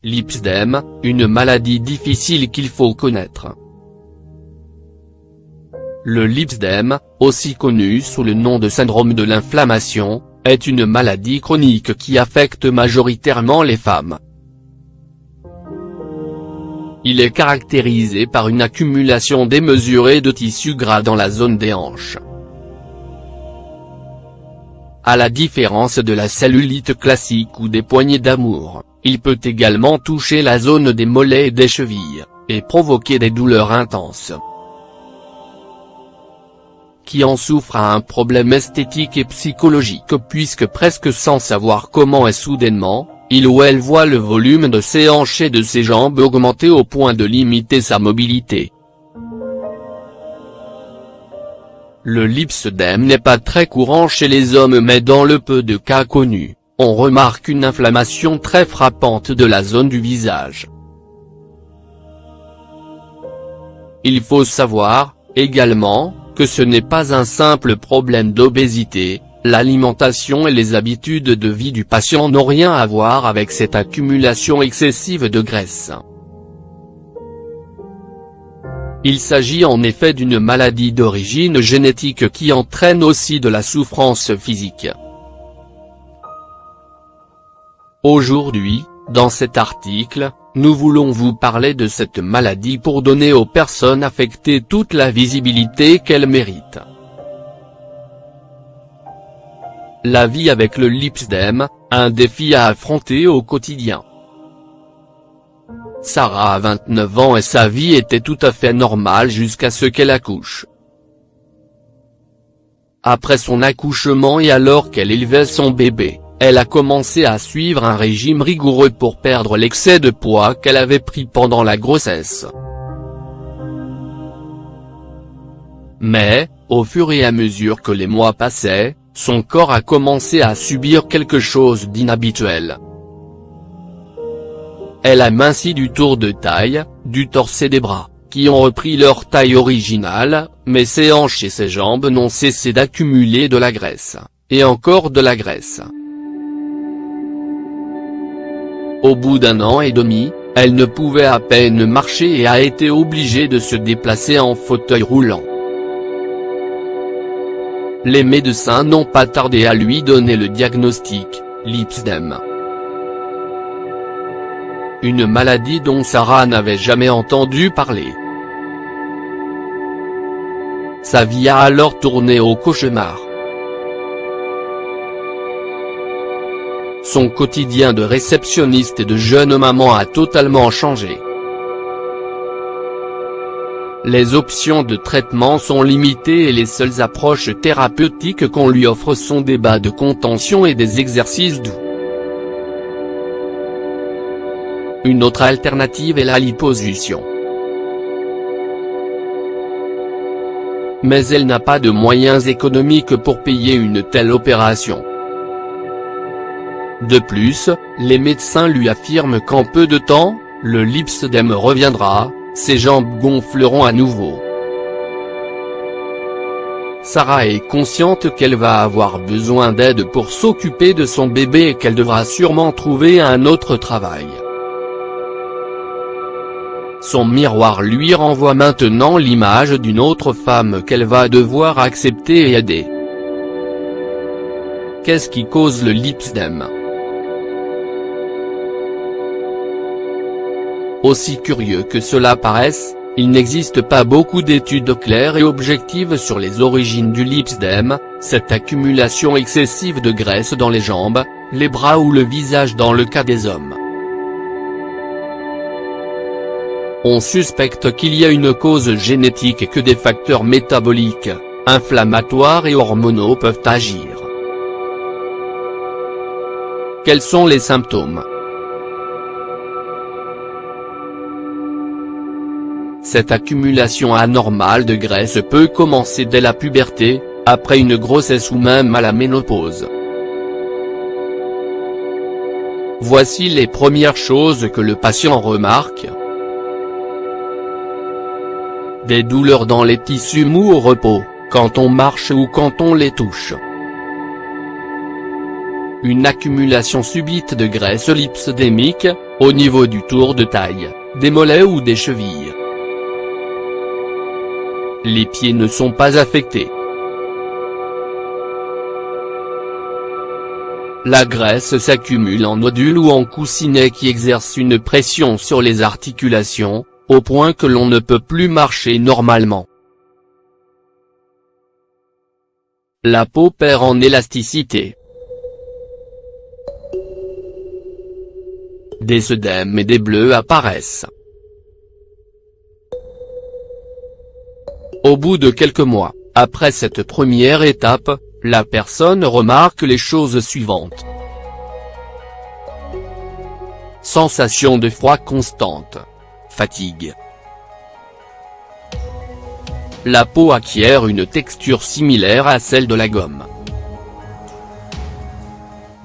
Lipsdème, une maladie difficile qu'il faut connaître. Le lipsdème, aussi connu sous le nom de syndrome de l'inflammation, est une maladie chronique qui affecte majoritairement les femmes. Il est caractérisé par une accumulation démesurée de tissu gras dans la zone des hanches. À la différence de la cellulite classique ou des poignées d'amour, il peut également toucher la zone des mollets et des chevilles, et provoquer des douleurs intenses. Qui en souffre a un problème esthétique et psychologique puisque presque sans savoir comment et soudainement, il ou elle voit le volume de ses hanches et de ses jambes augmenter au point de limiter sa mobilité. Le lipsdème n'est pas très courant chez les hommes mais dans le peu de cas connus, on remarque une inflammation très frappante de la zone du visage. Il faut savoir, également, que ce n'est pas un simple problème d'obésité, l'alimentation et les habitudes de vie du patient n'ont rien à voir avec cette accumulation excessive de graisse. Il s'agit en effet d'une maladie d'origine génétique qui entraîne aussi de la souffrance physique. Aujourd'hui, dans cet article, nous voulons vous parler de cette maladie pour donner aux personnes affectées toute la visibilité qu'elles méritent. La vie avec le lipsdème, un défi à affronter au quotidien. Sarah a 29 ans et sa vie était tout à fait normale jusqu'à ce qu'elle accouche. Après son accouchement et alors qu'elle élevait son bébé, elle a commencé à suivre un régime rigoureux pour perdre l'excès de poids qu'elle avait pris pendant la grossesse. Mais, au fur et à mesure que les mois passaient, son corps a commencé à subir quelque chose d'inhabituel. Elle a minci du tour de taille, du torse et des bras, qui ont repris leur taille originale, mais ses hanches et ses jambes n'ont cessé d'accumuler de la graisse, et encore de la graisse. Au bout d'1 an et demi, elle ne pouvait à peine marcher et a été obligée de se déplacer en fauteuil roulant. Les médecins n'ont pas tardé à lui donner le diagnostic, lipsdème. Une maladie dont Sarah n'avait jamais entendu parler. Sa vie a alors tourné au cauchemar. Son quotidien de réceptionniste et de jeune maman a totalement changé. Les options de traitement sont limitées et les seules approches thérapeutiques qu'on lui offre sont des bas de contention et des exercices doux. Une autre alternative est la liposuction. Mais elle n'a pas de moyens économiques pour payer une telle opération. De plus, les médecins lui affirment qu'en peu de temps, le lipsdème reviendra, ses jambes gonfleront à nouveau. Sarah est consciente qu'elle va avoir besoin d'aide pour s'occuper de son bébé et qu'elle devra sûrement trouver un autre travail. Son miroir lui renvoie maintenant l'image d'une autre femme qu'elle va devoir accepter et aider. Qu'est-ce qui cause le lipsdème ? Aussi curieux que cela paraisse, il n'existe pas beaucoup d'études claires et objectives sur les origines du lipsdème, cette accumulation excessive de graisse dans les jambes, les bras ou le visage dans le cas des hommes. On suspecte qu'il y a une cause génétique et que des facteurs métaboliques, inflammatoires et hormonaux peuvent agir. Quels sont les symptômes ? Cette accumulation anormale de graisse peut commencer dès la puberté, après une grossesse ou même à la ménopause. Voici les premières choses que le patient remarque. Des douleurs dans les tissus mous au repos, quand on marche ou quand on les touche. une accumulation subite de graisse lipœdémique, au niveau du tour de taille, des mollets ou des chevilles. Les pieds ne sont pas affectés. La graisse s'accumule en nodules ou en coussinets qui exercent une pression sur les articulations, au point que l'on ne peut plus marcher normalement. La peau perd en élasticité. Des œdèmes et des bleus apparaissent. Au bout de quelques mois, après cette première étape, la personne remarque les choses suivantes. Sensation de froid constante. Fatigue. La peau acquiert une texture similaire à celle de la gomme.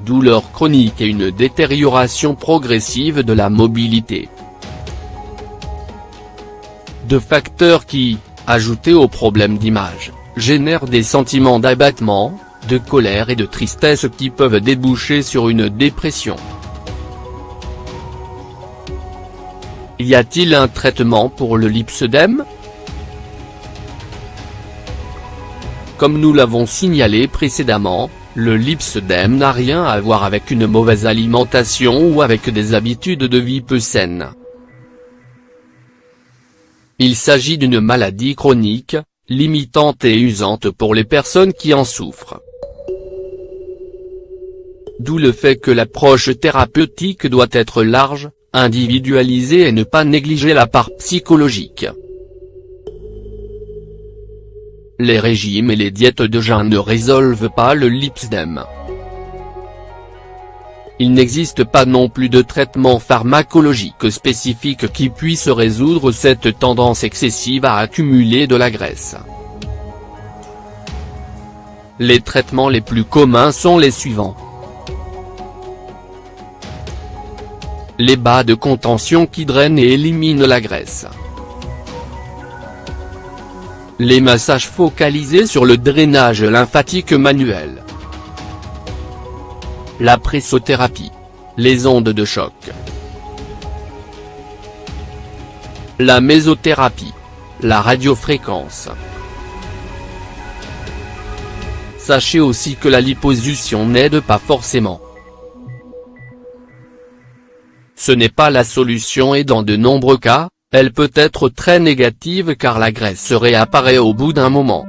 Douleur chronique et une détérioration progressive de la mobilité. Deux facteurs qui, ajoutés aux problèmes d'image, génèrent des sentiments d'abattement, de colère et de tristesse qui peuvent déboucher sur une dépression. Y a-t-il un traitement pour le lipœdème ? Comme nous l'avons signalé précédemment, le lipœdème n'a rien à voir avec une mauvaise alimentation ou avec des habitudes de vie peu saines. Il s'agit d'une maladie chronique, limitante et usante pour les personnes qui en souffrent. D'où le fait que l'approche thérapeutique doit être large, individualisée et ne pas négliger la part psychologique. Les régimes et les diètes de jeûne ne résolvent pas le lipœdème. Il n'existe pas non plus de traitement pharmacologique spécifique qui puisse résoudre cette tendance excessive à accumuler de la graisse. Les traitements les plus communs sont les suivants. Les bas de contention qui drainent et éliminent la graisse. Les massages focalisés sur le drainage lymphatique manuel. La pressothérapie. Les ondes de choc. La mésothérapie. La radiofréquence. Sachez aussi que la liposuction n'aide pas forcément. Ce n'est pas la solution et dans de nombreux cas, elle peut être très négative car la graisse réapparaît au bout d'un moment.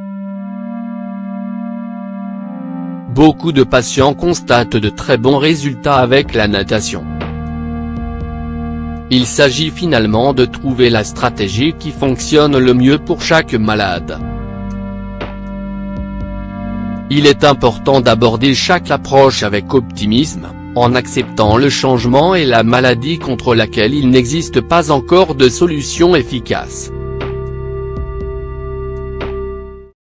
Beaucoup de patients constatent de très bons résultats avec la natation. Il s'agit finalement de trouver la stratégie qui fonctionne le mieux pour chaque malade. Il est important d'aborder chaque approche avec optimisme, en acceptant le changement et la maladie contre laquelle il n'existe pas encore de solution efficace.